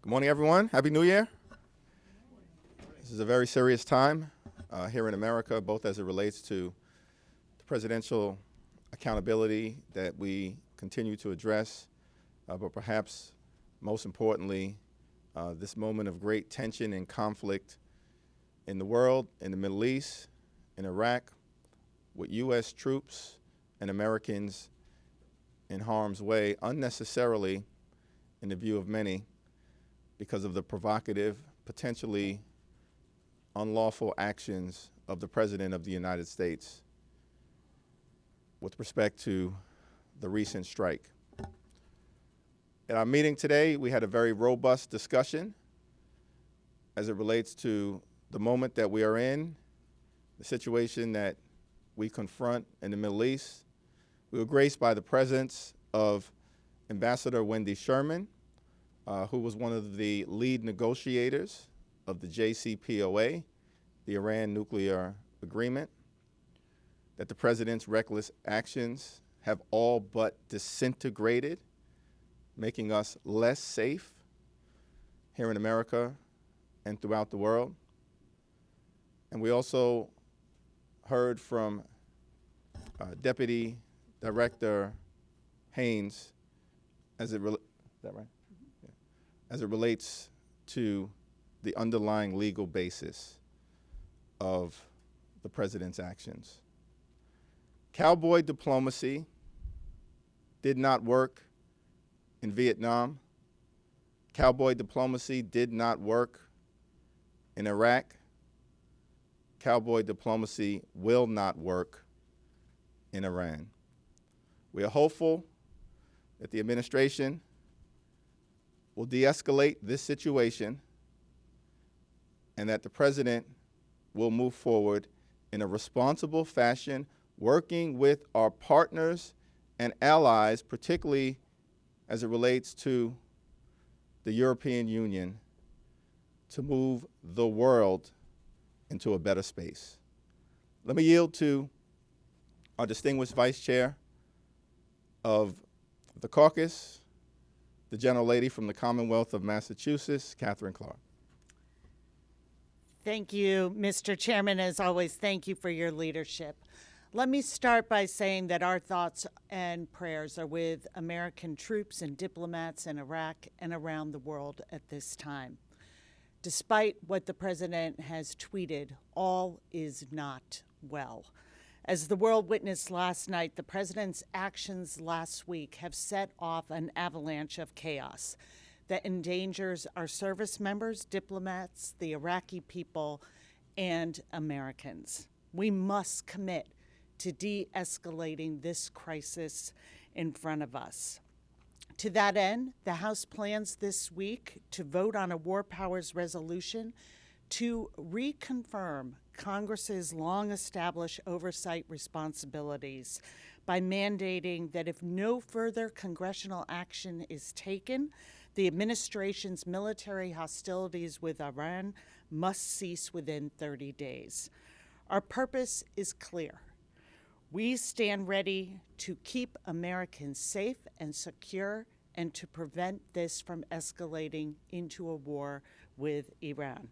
Good morning, everyone. Happy New Year. This is a very serious time here in America, both as it relates to the presidential accountability that we continue to address, but perhaps most importantly, this moment of great tension and conflict in the world, in the Middle East, in Iraq, with U.S. troops and Americans in harm's way unnecessarily, in the view of many, because of the provocative, potentially unlawful actions of the President of the United States with respect to the recent strike. At our meeting today, we had a very robust discussion as it relates to the moment that we are in, the situation that we confront in the Middle East. We were graced by the presence of Ambassador Wendy Sherman, who was one of the lead negotiators of the JCPOA, the Iran nuclear agreement, that the president's reckless actions have all but disintegrated, making us less safe here in America and throughout the world. And we also heard from Deputy Director Haynes as it relates, is that right? Yeah. As it relates to the underlying legal basis of the president's actions. Cowboy diplomacy did not work in Vietnam. Cowboy diplomacy did not work in Iraq. Cowboy diplomacy will not work in Iran. We are hopeful that the administration will de-escalate this situation and that the president will move forward in a responsible fashion, working with our partners and allies, particularly as it relates to the European Union, to move the world into a better space. Let me yield to our distinguished Vice Chair of the caucus, the gentlelady from the Commonwealth of Massachusetts, Katherine Clark. Thank you, Mr. Chairman. As always, thank you for your leadership. Let me start by saying that our thoughts and prayers are with American troops and diplomats in Iraq and around the world at this time. Despite what the president has tweeted, all is not well. As the world witnessed last night, the president's actions last week have set off an avalanche of chaos that endangers our service members, diplomats, the Iraqi people, and Americans. We must commit to de-escalating this crisis in front of us. To that end, the House plans this week to vote on a War Powers resolution to reconfirm Congress's long-established oversight responsibilities by mandating that if no further congressional action is taken, the administration's military hostilities with Iran must cease within 30 days. Our purpose is clear. We stand ready to keep Americans safe and secure and to prevent this from escalating into a war with Iran.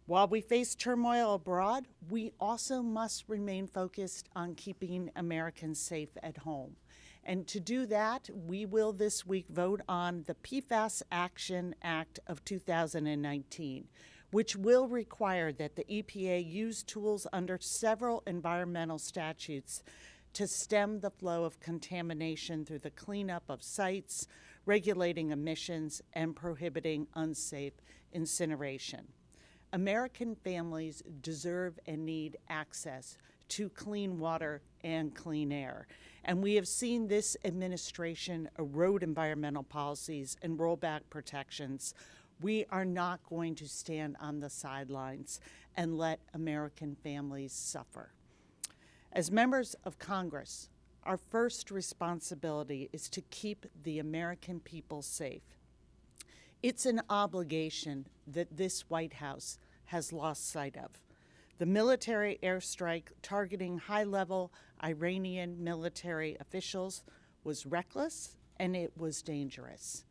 While we face turmoil abroad, we also must remain focused on keeping Americans safe at home. And to do that, we will this week vote on the PFAS Action Act of 2019, which will require that the EPA use tools under several environmental statutes to stem the flow of contamination through the cleanup of sites, regulating emissions, and prohibiting unsafe incineration. American families deserve and need access to clean water and clean air. And we have seen this administration erode environmental policies and roll back protections. We are not going to stand on the sidelines and let American families suffer. As members of Congress, our first responsibility is to keep the American people safe. It's an obligation that this White House has lost sight of. The military airstrike targeting high-level Iranian military officials was reckless and it was dangerous.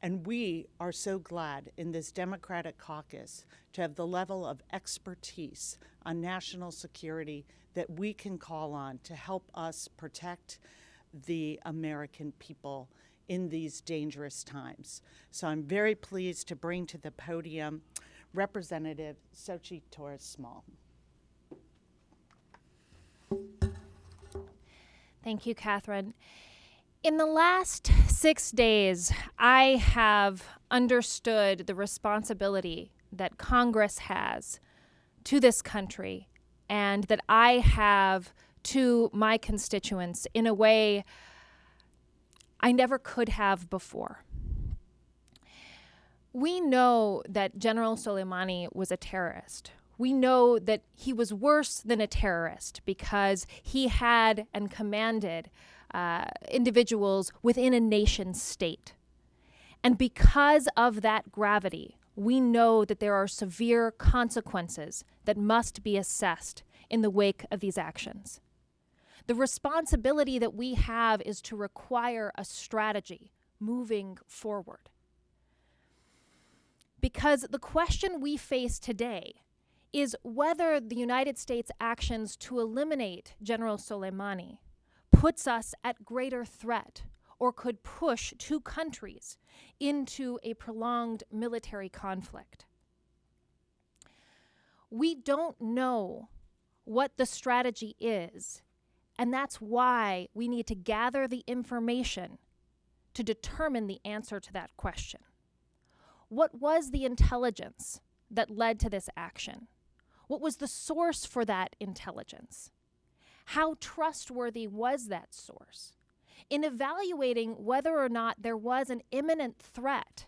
And we are so glad in this Democratic caucus to have the level of expertise on national security that we can call on to help us protect the American people in these dangerous times. So I'm very pleased to bring to the podium Representative Xochitl Torres-Small. Thank you, Catherine. In the last 6 days, I have understood the responsibility that Congress has to this country and that I have to my constituents in a way I never could have before. We know that General Soleimani was a terrorist. We know that he was worse than a terrorist because he had and commanded individuals within a nation state. And because of that gravity, we know that there are severe consequences that must be assessed in the wake of these actions. The responsibility that we have is to require a strategy moving forward. Because the question we face today is whether the United States' actions to eliminate General Soleimani puts us at greater threat or could push two countries into a prolonged military conflict. We don't know what the strategy is, and that's why we need to gather the information to determine the answer to that question. What was the intelligence that led to this action? What was the source for that intelligence? How trustworthy was that source? In evaluating whether or not there was an imminent threat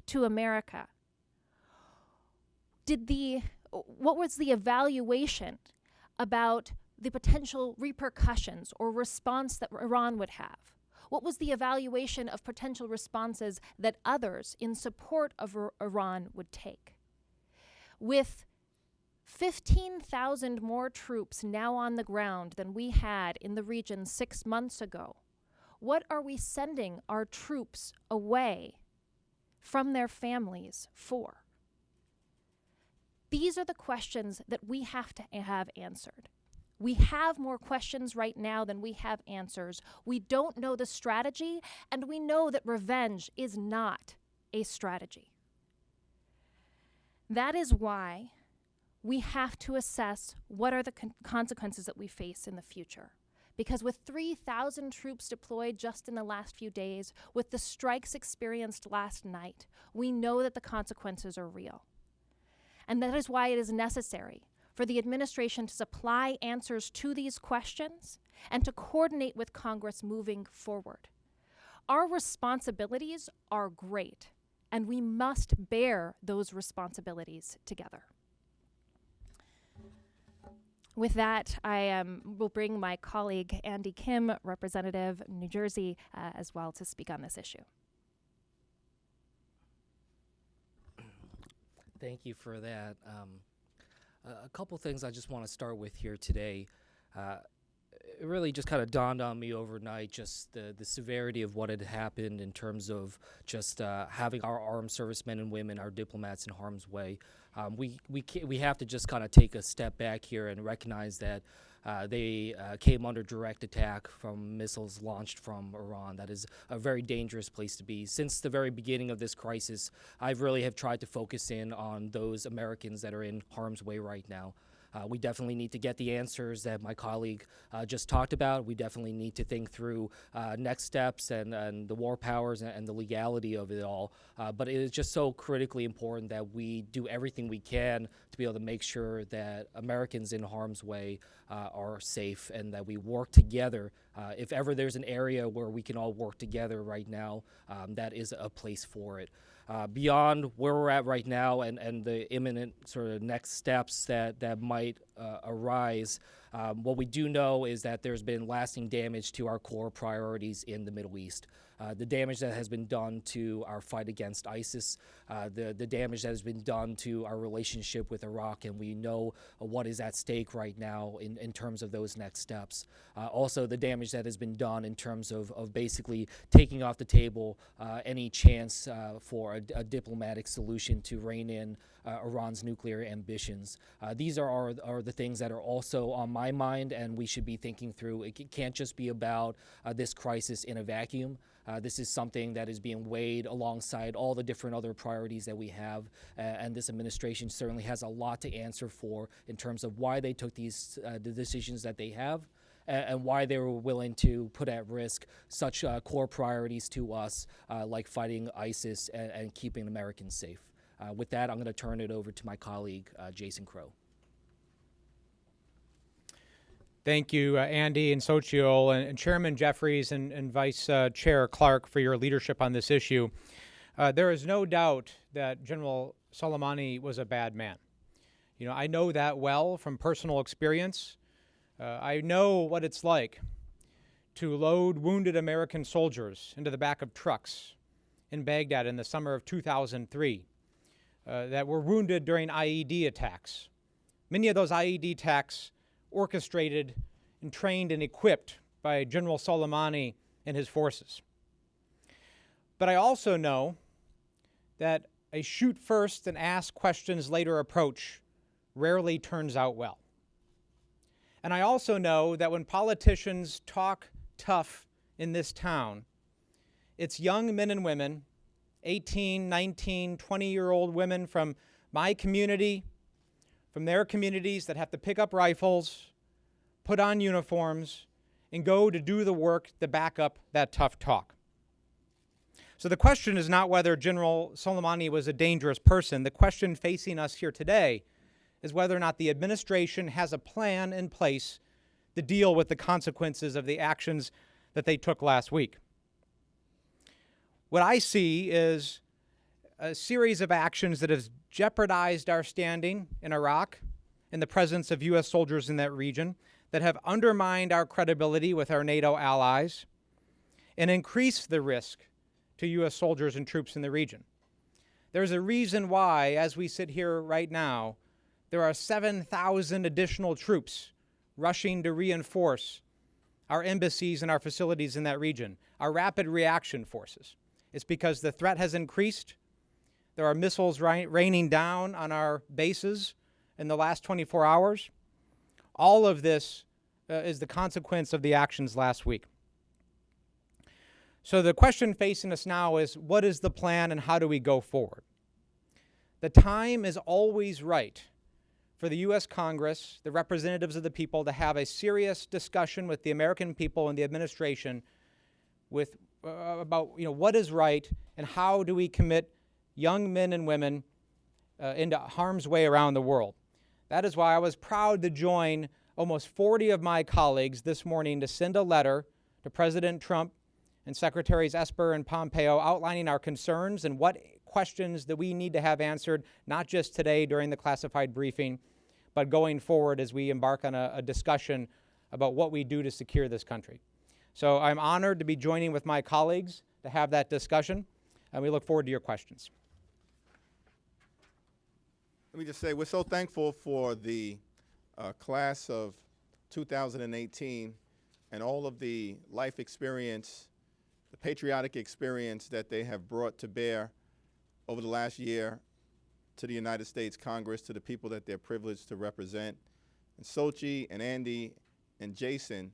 to America, what was the evaluation about the potential repercussions or response that Iran would have? What was the evaluation of potential responses that others in support of Iran would take? With 15,000 more troops now on the ground than we had in the region 6 months ago, what are we sending our troops away from their families for? These are the questions that we have to have answered. We have more questions right now than we have answers. We don't know the strategy, and we know that revenge is not a strategy. That is why we have to assess what are the consequences that we face in the future. Because with 3,000 troops deployed just in the last few days, with the strikes experienced last night, we know that the consequences are real. And that is why it is necessary for the administration to supply answers to these questions and to coordinate with Congress moving forward. Our responsibilities are great, and we must bear those responsibilities together. With that, I will bring my colleague Andy Kim, Representative New Jersey, as well to speak on this issue. Thank you for that. A couple things I just want to start with here today. It really just kind of dawned on me overnight, just the severity of what had happened in terms of just having our armed servicemen and women, our diplomats, in harm's way. We have to just kind of take a step back here and recognize that they came under direct attack from missiles launched from Iran. That is a very dangerous place to be. Since the very beginning of this crisis, I really have tried to focus in on those Americans that are in harm's way right now. We definitely need to get the answers that my colleague just talked about. We definitely need to think through next steps and the war powers and the legality of it all. But it is just so critically important that we do everything we can to be able to make sure that Americans in harm's way are safe and that we work together. If ever there's an area where we can all work together right now, that is a place for it. Beyond where we're at right now and the imminent sort of next steps that might arise, what we do know is that there's been lasting damage to our core priorities in the Middle East. the damage that has been done to our fight against ISIS, the damage that has been done to our relationship with Iraq, and we know what is at stake right now in terms of those next steps. Also, the damage that has been done in terms of basically taking off the table any chance for a diplomatic solution to rein in Iran's nuclear ambitions. These are the things that are also on my mind, and we should be thinking through. It can't just be about this crisis in a vacuum. This is something that is being weighed alongside all the different other priorities that we have, and this administration certainly has a lot to answer for in terms of why they took these the decisions that they have, and why they were willing to put at risk such core priorities to us, like fighting ISIS and keeping Americans safe. With that, I'm going to turn it over to my colleague, Jason Crow. Thank you, Andy and Xochitl, and Chairman Jeffries and Vice Chair Clark for your leadership on this issue. There is no doubt that General Soleimani was a bad man. You know, I know that well from personal experience. I know what it's like to load wounded American soldiers into the back of trucks in Baghdad in the summer of 2003 that were wounded during IED attacks. Many of those IED attacks orchestrated and trained and equipped by General Soleimani and his forces. But I also know that a shoot first and ask questions later approach rarely turns out well. And I also know that when politicians talk tough in this town, it's young men and women, 18, 19, 20-year-old women from my community, from their communities that have to pick up rifles, put on uniforms, and go to do the work to back up that tough talk. So the question is not whether General Soleimani was a dangerous person. The question facing us here today is whether or not the administration has a plan in place to deal with the consequences of the actions that they took last week. What I see is a series of actions that have jeopardized our standing in Iraq in the presence of U.S. soldiers in that region, that have undermined our credibility with our NATO allies, and increased the risk to U.S. soldiers and troops in the region. There's a reason why, as we sit here right now, there are 7,000 additional troops rushing to reinforce our embassies and our facilities in that region, our rapid reaction forces. It's because the threat has increased. There are missiles raining down on our bases in the last 24 hours. All of this is the consequence of the actions last week. So the question facing us now is, what is the plan and how do we go forward? The time is always right for the U.S. Congress, the representatives of the people, to have a serious discussion with the American people and the administration about what is right and how do we commit young men and women into harm's way around the world. That is why I was proud to join almost 40 of my colleagues this morning to send a letter to President Trump and Secretaries Esper and Pompeo outlining our concerns and what questions that we need to have answered, not just today during the classified briefing, but going forward as we embark on a discussion about what we do to secure this country. So I'm honored to be joining with my colleagues to have that discussion, and we look forward to your questions. Let me just say, we're so thankful for the class of 2018 and all of the life experience, the patriotic experience that they have brought to bear over the last year to the United States Congress, to the people that they're privileged to represent. And Xochitl and Andy and Jason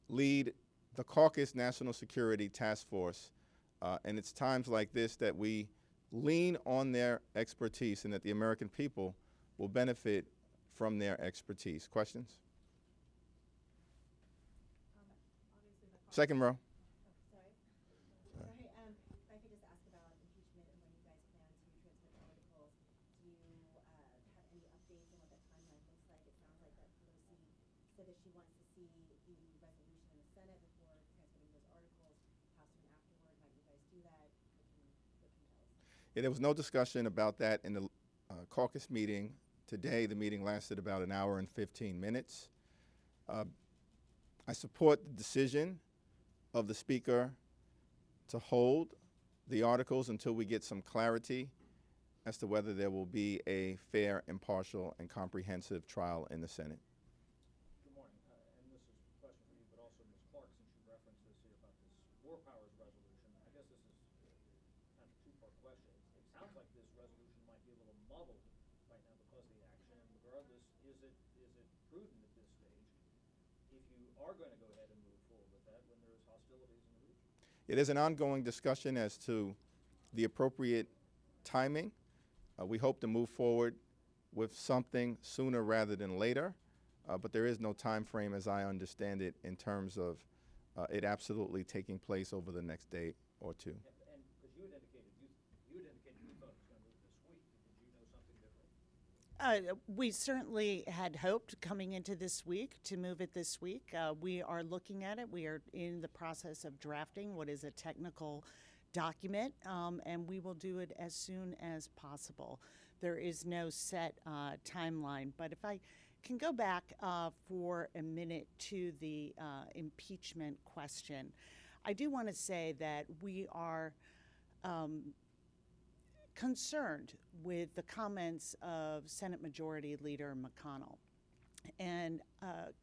lead the Caucus National Security Task Force. And it's times like this that we lean on their expertise and that the American people will benefit from their expertise. Questions? Second row. Yeah, there was no discussion about that in the caucus meeting today. The meeting lasted about an hour and 15 minutes. I support the decision of the Speaker to hold the articles until we get some clarity as to whether there will be a fair, impartial, and comprehensive trial in the Senate. Good morning, and this is a question for you, but also Ms. Clark, since you referenced this here about this War Powers resolution. I guess this is kind of a two-part question. It sounds like this resolution might be a little muddled right now because of the action. And regardless, is it prudent at this stage if you are going to go ahead and move forward with that when there's hostilities in the region? Yeah, there's an ongoing discussion as to the appropriate timing. We hope to move forward with something sooner rather than later, but there is no time frame, as I understand it, in terms of it absolutely taking place over the next day or two. Yeah, and because you had indicated you thought it was going to move this week. Did you know something different? We certainly had hoped coming into this week to move it this week. We are looking at it. We are in the process of drafting what is a technical document, and we will do it as soon as possible. There is no set timeline, but if I can go back for a minute to the impeachment question, I do want to say that we are concerned with the comments of Senate Majority Leader McConnell, and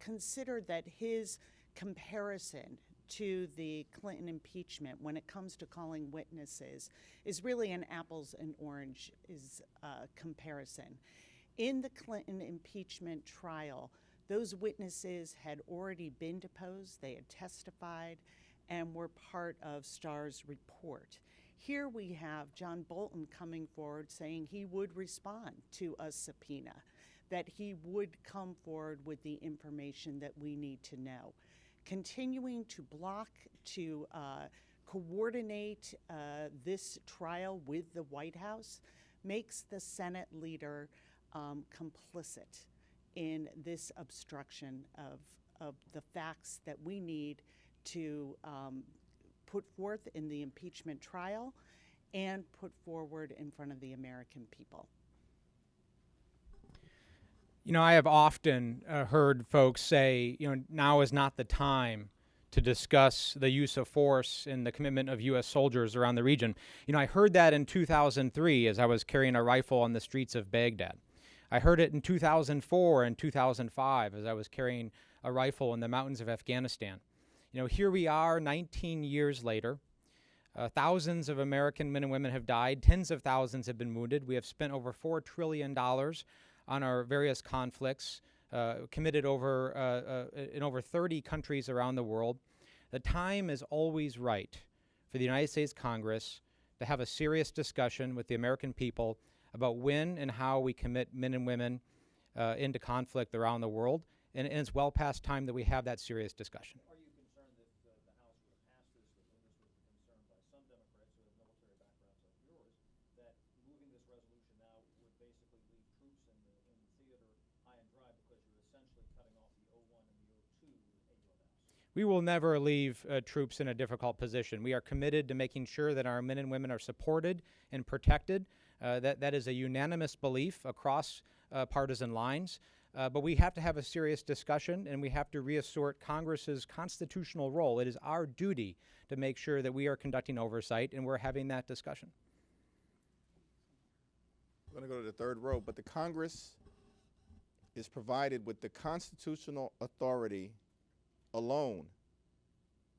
consider that his comparison to the Clinton impeachment when it comes to calling witnesses is really an apples and oranges comparison. In the Clinton impeachment trial, those witnesses had already been deposed, they had testified, and were part of Starr's report. Here we have John Bolton coming forward saying he would respond to a subpoena, that he would come forward with the information that we need to know. Continuing to block, to coordinate this trial with the White House makes the Senate leader complicit in this obstruction of the facts that we need to put forth in the impeachment trial and put forward in front of the American people. You know, I have often heard folks say, now is not the time to discuss the use of force and the commitment of U.S. soldiers around the region. I heard that in 2003 as I was carrying a rifle on the streets of Baghdad. I heard it in 2004 and 2005 as I was carrying a rifle in the mountains of Afghanistan. Here we are 19 years later. Thousands of American men and women have died. Tens of thousands have been wounded. We have spent over $4 trillion on our various conflicts, committed in over 30 countries around the world. The time is always right for the United States Congress to have a serious discussion with the American people about when and how we commit men and women into conflict around the world. And it's well past time that we have that serious discussion. Are you concerned that the House would have passed this, that when this was a concern by some Democrats who have military backgrounds like yours, that moving this resolution now would basically leave troops in the theater high and dry because you're essentially cutting off the O1 and the O2 AUMS? We will never leave troops in a difficult position. We are committed to making sure that our men and women are supported and protected. That is a unanimous belief across partisan lines. But we have to have a serious discussion, and we have to reassert Congress's constitutional role. It is our duty to make sure that we are conducting oversight, and we're having that discussion. I'm going to go to the third row, but the Congress is provided with the constitutional authority alone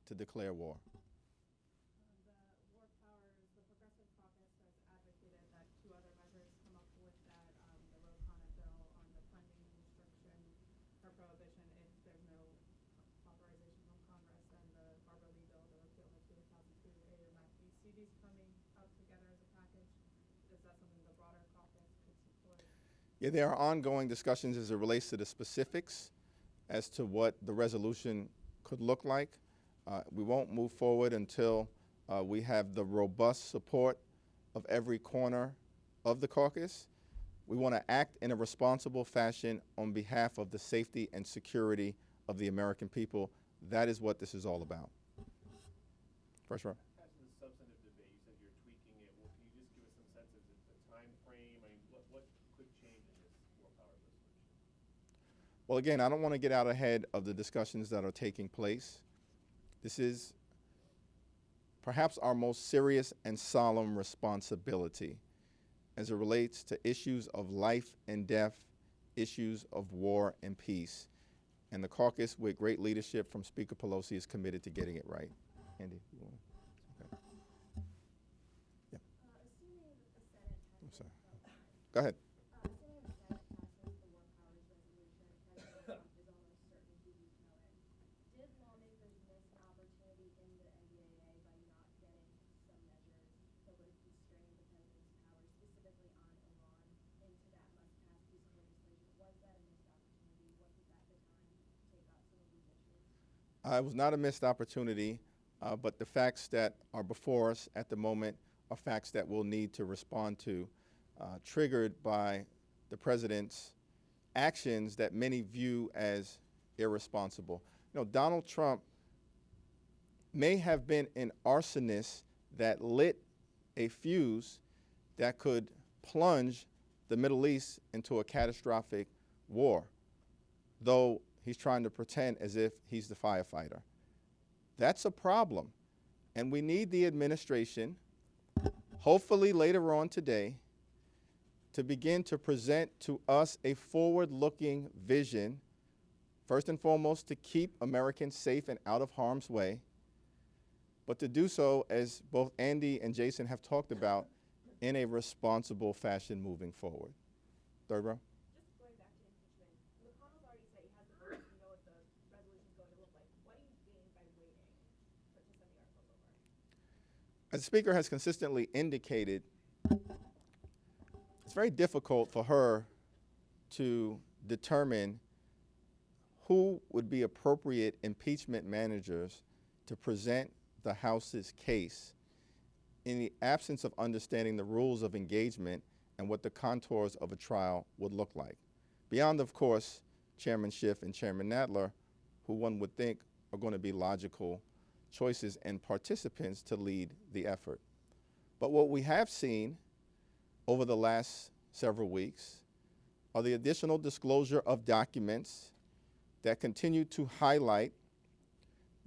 to declare war. The War Powers, the Progressive Caucus has advocated that two other measures come up with that, the Ro Khanna bill on the funding restriction or prohibition if there's no authorization from Congress, and the Barbara Lee bill to repeal the 2002 AUMF. Do you see these coming out together as a package? Is that something the broader caucus could support? Yeah, there are ongoing discussions as it relates to the specifics as to what the resolution could look like. We won't move forward until we have the robust support of every corner of the caucus. We want to act in a responsible fashion on behalf of the safety and security of the American people. That is what this is all about. First row. As to the substantive debate, you said you're tweaking it. Well, can you just give us some sense of the time frame? I mean, what could change in this War Powers resolution? Well, again, I don't want to get out ahead of the discussions that are taking place. This is perhaps our most serious and solemn responsibility as it relates to issues of life and death, issues of war and peace. And the caucus, with great leadership from Speaker Pelosi, is committed to getting it right. Andy, you want to? Okay. Yeah. I'm sorry. Go ahead. It was not a missed opportunity, but the facts that are before us at the moment are facts that we'll need to respond to, triggered by the president's actions that many view as irresponsible. You know, Donald Trump may have been an arsonist that lit a fuse that could plunge the Middle East into a catastrophic war, though he's trying to pretend as if he's the firefighter. That's a problem. And we need the administration, hopefully later on today, to begin to present to us a forward-looking vision, first and foremost, to keep Americans safe and out of harm's way, but to do so, as both Andy and Jason have talked about, in a responsible fashion moving forward. Third row. Just going back to impeachment, McConnell's already said he has the votes to know what the resolution's going to look like. What do you gain by waiting to send the articles over? As the Speaker has consistently indicated, it's very difficult for her to determine who would be appropriate impeachment managers to present the House's case in the absence of understanding the rules of engagement and what the contours of a trial would look like. Beyond, of course, Chairman Schiff and Chairman Nadler, who one would think are going to be logical choices and participants to lead the effort. But what we have seen over the last several weeks are the additional disclosure of documents that continue to highlight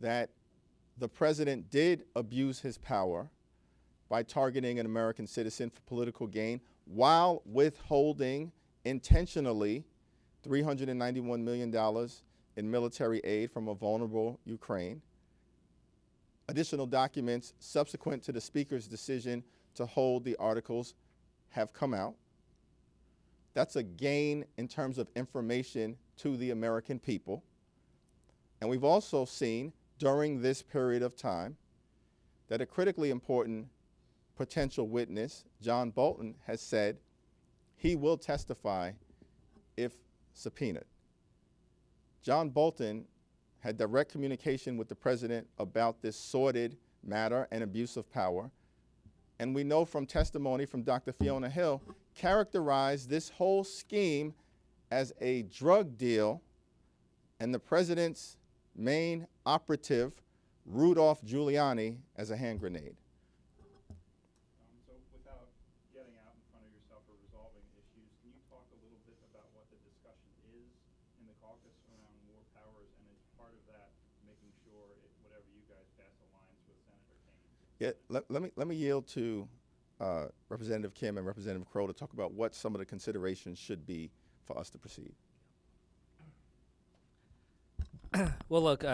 that the president did abuse his power by targeting an American citizen for political gain while withholding intentionally $391 million in military aid from a vulnerable Ukraine. Additional documents subsequent to the Speaker's decision to hold the articles have come out. That's a gain in terms of information to the American people. And we've also seen during this period of time that a critically important potential witness, John Bolton, has said he will testify if subpoenaed. John Bolton had direct communication with the president about this sordid matter and abuse of power. And we know from testimony from Dr. Fiona Hill, characterized this whole scheme as a drug deal, and the president's main operative, Rudolph Giuliani, as a hand grenade. So without getting out in front of yourself or resolving issues, can you talk a little bit about what the discussion is in the caucus around war powers, and as part of that, making sure whatever you guys pass aligns with Senator Kaine? Yeah, let me yield to Representative Kim and Representative Crow to talk about what some of the considerations should be for us to proceed. Well, look,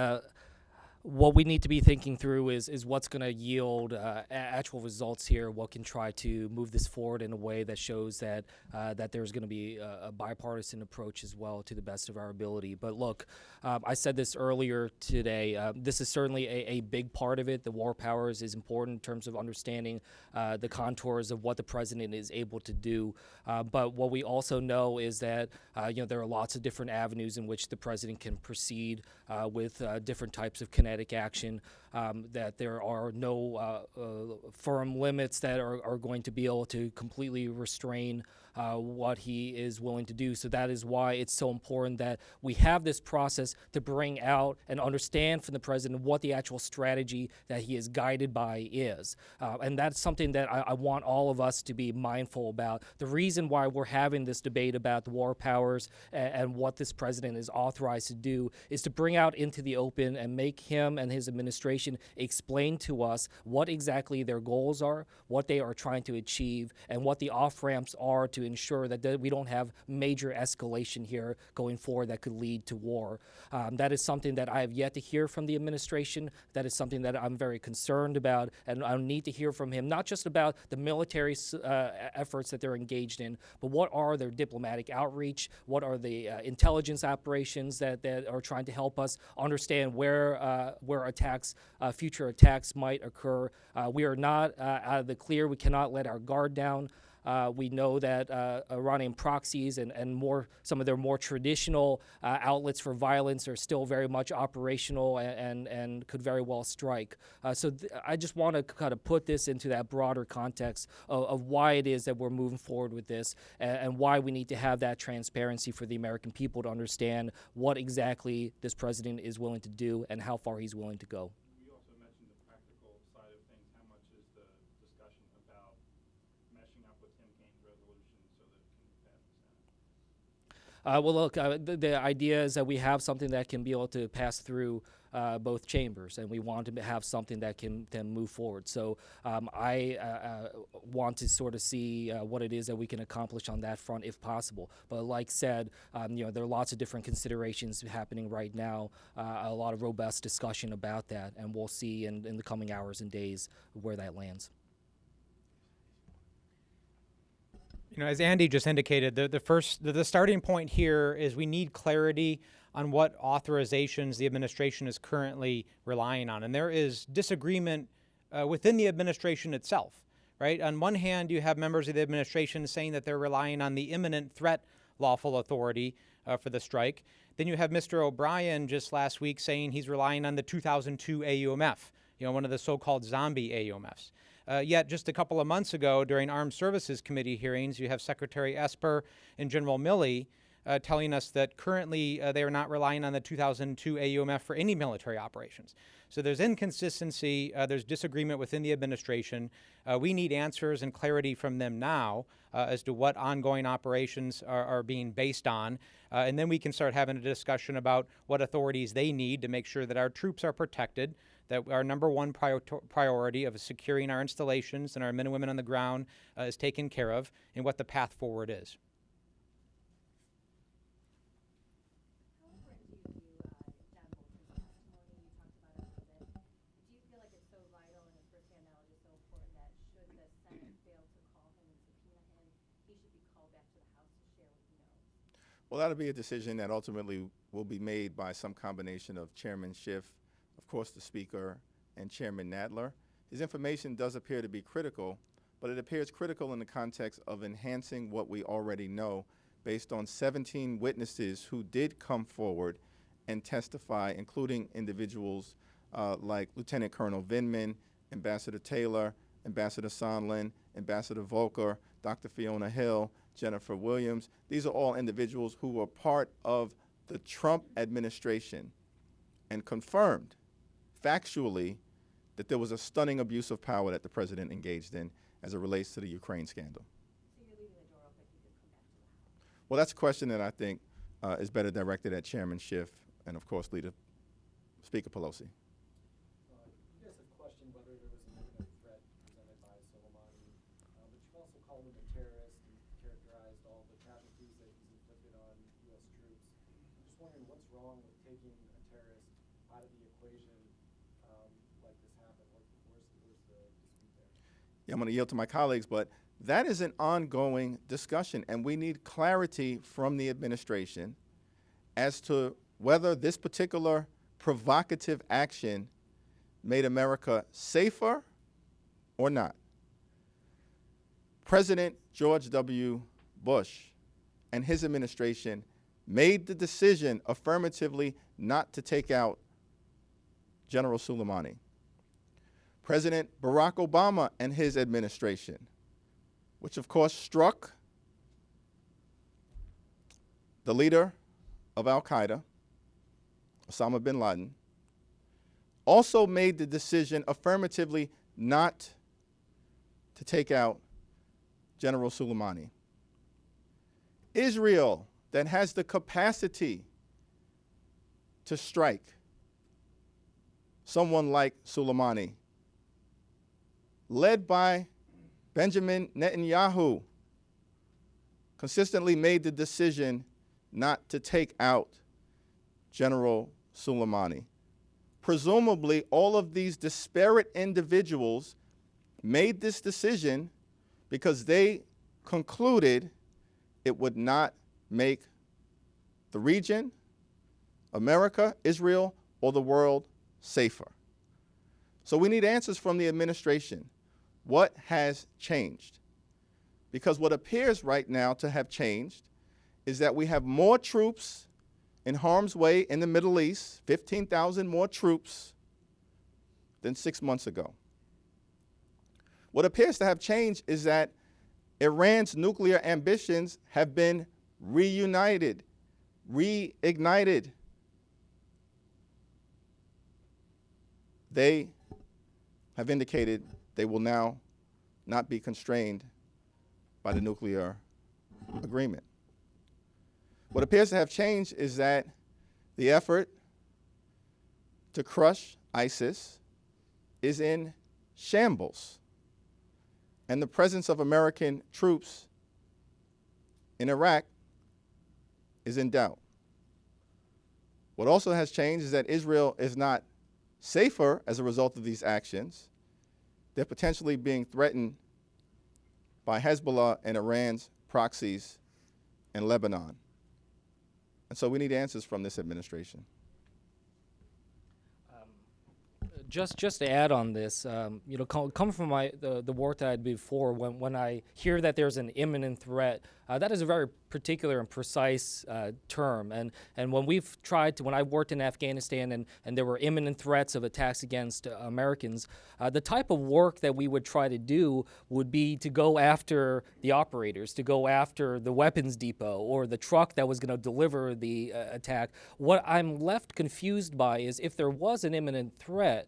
what we need to be thinking through is what's going to yield actual results here. What can try to move this forward in a way that shows that that there's going to be a bipartisan approach as well, to the best of our ability. But look, I said this earlier today. This is certainly a big part of it. The war powers is important in terms of understanding the contours of what the president is able to do. But what we also know is that there are lots of different avenues in which the president can proceed with different types of kinetic action, that there are no firm limits that are going to be able to completely restrain what he is willing to do. So that is why it's so important that we have this process to bring out and understand from the president what the actual strategy that he is guided by is. And that's something that I want all of us to be mindful about. The reason why we're having this debate about the war powers and what this president is authorized to do is to bring out into the open and make him and his administration administration explain to us what exactly their goals are, what they are trying to achieve, and what the off-ramps are to ensure that we don't have major escalation here going forward that could lead to war. That is something that I have yet to hear from the administration. That is something that I'm very concerned about, and I need to hear from him, not just about the military efforts that they're engaged in, but what are their diplomatic outreach, what are the intelligence operations that are trying to help us understand where attacks, future attacks might occur. We are not out of the clear. We cannot let our guard down. We know that Iranian proxies and some of their more traditional outlets for violence are still very much operational and could very well strike. I just want to kind of put this into that broader context of why it is that we're moving forward with this and why we need to have that transparency for the American people to understand what exactly this president is willing to do and how far he's willing to go. You also mentioned the practical side of things. How much is the discussion about meshing up with Tim Kaine's resolution so that it can pass the Senate? Well, look, the idea is that we have something that can be able to pass through both chambers, and we want to have something that can then move forward. So I want to sort of see what it is that we can accomplish on that front if possible. But like said, there are lots of different considerations happening right now, a lot of robust discussion about that, and we'll see in the coming hours and days where that lands. As Andy just indicated, the starting point here is we need clarity on what authorizations the administration is currently relying on. And there is disagreement within the administration itself, right? On one hand, you have members of the administration saying that they're relying on the imminent threat lawful authority for the strike. Then you have Mr. O'Brien just last week saying he's relying on the 2002 AUMF, one of the so-called zombie AUMFs. Yet just a couple of months ago during Armed Services Committee hearings, you have Secretary Esper and General Milley telling us that currently they are not relying on the 2002 AUMF for any military operations. So there's inconsistency, there's disagreement within the administration. We need answers and clarity from them now as to what ongoing operations are being based on. And then we can start having a discussion about what authorities they need to make sure that our troops are protected, that our number one priority of securing our installations and our men and women on the ground is taken care of, and what the path forward is. How important do you view John Bolton's testimony? You talked about it a little bit. Do you feel like it's so vital and his firsthand knowledge is so important that should the Senate fail to call him and subpoena him, he should be called back to the House to share what he knows? Well, that'll be a decision that ultimately will be made by some combination of Chairman Schiff, of course the Speaker, and Chairman Nadler. His information does appear to be critical, but it appears critical in the context of enhancing what we already know based on 17 witnesses who did come forward and testify, including individuals like Lieutenant Colonel Vindman, Ambassador Taylor, Ambassador Sondland, Ambassador Volker, Dr. Fiona Hill, Jennifer Williams. These are all individuals who were part of the Trump administration and confirmed factually that there was a stunning abuse of power that the president engaged in as it relates to the Ukraine scandal. So you're leaving the door open, he could come back to the House? Well, that's a question that I think is better directed at Chairman Schiff and, of course, Speaker Pelosi. You guys have questioned whether there was an imminent threat presented by Soleimani, but you've also called him a terrorist and characterized all the casualties that he's inflicted on U.S. troops. I'm just wondering what's wrong with taking a terrorist out of the equation like this happened? Where's the dispute there? Yeah, I'm going to yield to my colleagues, but that is an ongoing discussion, and we need clarity from the administration as to whether this particular provocative action made America safer or not. President George W. Bush and his administration made the decision affirmatively not to take out General Soleimani. President Barack Obama and his administration, which of course struck the leader of Al-Qaeda, Osama bin Laden, also made the decision affirmatively not to take out General Soleimani. Israel, that has the capacity to strike, someone like Soleimani, led by Benjamin Netanyahu, consistently made the decision not to take out General Soleimani. Presumably, all of these disparate individuals made this decision because they concluded it would not make the region, America, Israel, or the world safer. So we need answers from the administration. What has changed? Because what appears right now to have changed is that we have more troops in harm's way in the Middle East, 15,000 more troops than 6 months ago. What appears to have changed is that Iran's nuclear ambitions have been reignited. They have indicated they will now not be constrained by the nuclear agreement. What appears to have changed is that the effort to crush ISIS is in shambles, and the presence of American troops in Iraq is in doubt. What also has changed is that Israel is not safer as a result of these actions. They're potentially being threatened by Hezbollah and Iran's proxies in Lebanon. And so we need answers from this administration. Just to add on this, come from the work that I did before, when I hear that there's an imminent threat, that is a very particular and precise term. And when I worked in Afghanistan and there were imminent threats of attacks against Americans, the type of work that we would try to do would be to go after the operators, to go after the weapons depot or the truck that was going to deliver the attack. What I'm left confused by is if there was an imminent threat,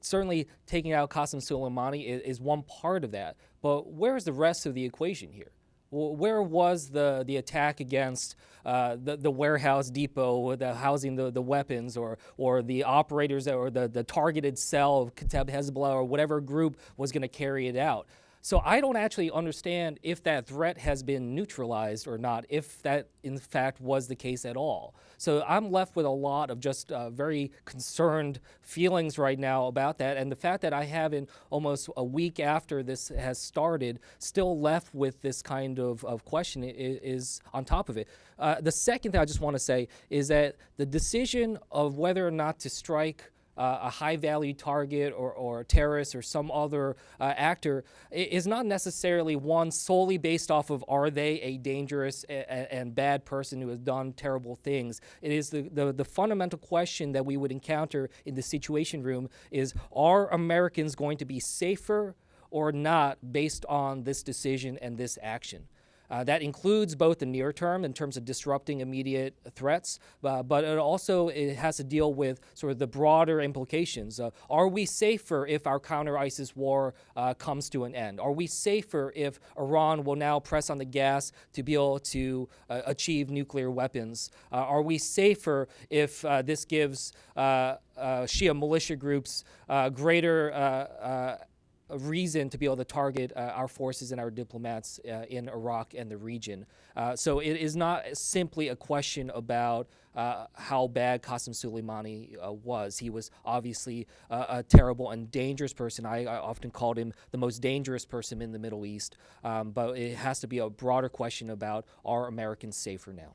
certainly taking out Qasem Soleimani is one part of that. But where's the rest of the equation here? Where was the attack against the warehouse depot, the housing the weapons, or the operators or the targeted cell of Kata'ib Hezbollah or whatever group was going to carry it out? So I don't actually understand if that threat has been neutralized or not, if that in fact was the case at all. So I'm left with a lot of just very concerned feelings right now about that. And the fact that I haven't, almost a week after this has started, still left with this kind of question is on top of it. The second thing I just want to say is that the decision of whether or not to strike a high-value target or a terrorist or some other actor is not necessarily one solely based off of are they a dangerous and bad person who has done terrible things. It is the fundamental question that we would encounter in the Situation Room is, are Americans going to be safer or not based on this decision and this action? That includes both the near term in terms of disrupting immediate threats, but it has to deal with sort of the broader implications. Are we safer if our counter-ISIS war comes to an end? Are we safer if Iran will now press on the gas to be able to achieve nuclear weapons? Are we safer if this gives Shia militia groups greater a reason to be able to target our forces and our diplomats in Iraq and the region? So it is not simply a question about how bad Qasem Soleimani was. He was obviously a terrible and dangerous person. I often called him the most dangerous person in the Middle East. But it has to be a broader question about, are Americans safer now?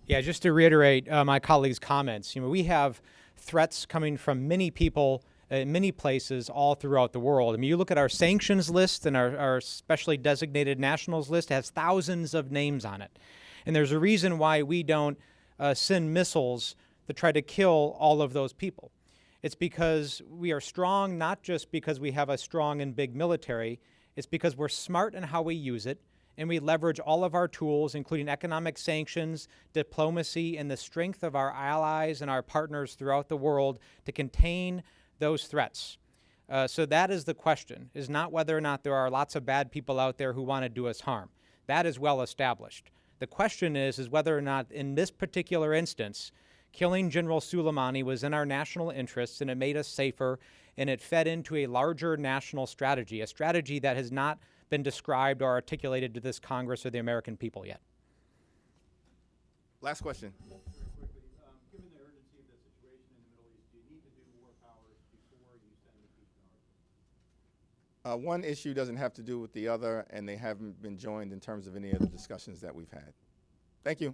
Yeah, just to reiterate my colleague's comments, we have threats coming from many people in many places all throughout the world. I mean, you look at our sanctions list and our specially designated nationals list, it has thousands of names on it. And there's a reason why we don't send missiles to try to kill all of those people. It's because we are strong, not just because we have a strong and big military. It's because we're smart in how we use it, and we leverage all of our tools, including economic sanctions, diplomacy, and the strength of our allies and our partners throughout the world to contain those threats. So that is the question, is not whether or not there are lots of bad people out there who want to do us harm. That is well established. The question is whether or not in this particular instance, killing General Soleimani was in our national interests and it made us safer and it fed into a larger national strategy, a strategy that has not been described or articulated to this Congress or the American people yet. Last question. Very quickly, given the urgency of the situation in the Middle East, do you need to do war powers before you send the troops to Arctic? One issue doesn't have to do with the other, and they haven't been joined in terms of any of the discussions that we've had. Thank you.